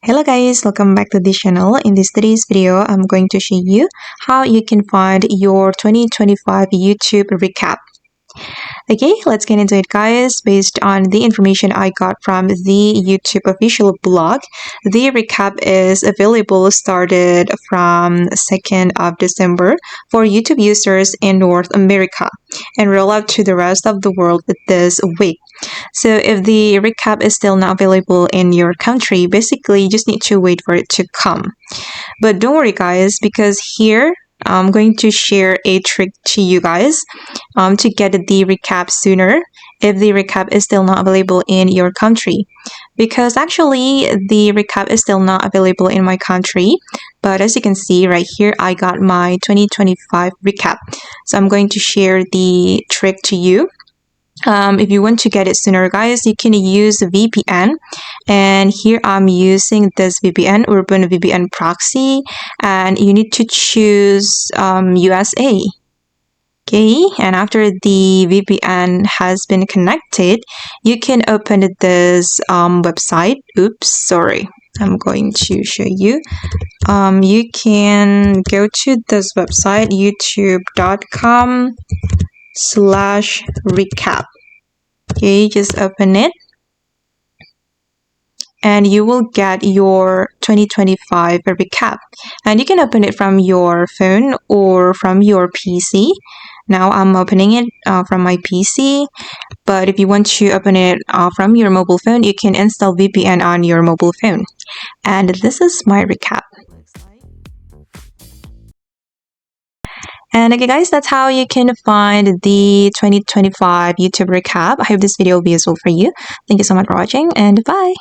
Hello guys, welcome back to this channel. In today's video, I'm going to show you how you can find your 2025 YouTube recap. Okay, let's get into it guys. Based on the information I got from the YouTube official blog, the recap is available started from 2nd of December for YouTube users in North America and roll out to the rest of the world this week. So if the recap is still not available in your country, basically you just need to wait for it to come. But don't worry guys, because here I'm going to share a trick to you guys to get the recap sooner if the recap is still not available in your country. Because actually the recap is still not available in my country, but as you can see right here, I got my 2025 recap. So I'm going to share the trick to you. If you want to get it sooner guys, you can use VPN, and here I'm using this VPN, Urban VPN proxy, and you need to choose USA. Okay, and after the VPN has been connected, you can open this website. Oops, sorry, I'm going to show you. You can go to this website, youtube.com/recap. Okay, just open it and you will get your 2025 recap, and you can open it from your phone or from your PC. Now I'm opening it from my PC, but if you want to open it from your mobile phone, you can install VPN on your mobile phone. And this is my recap. And okay guys, that's how you can find the 2025 YouTube recap. I hope this video will be useful for you. Thank you so much for watching, and bye!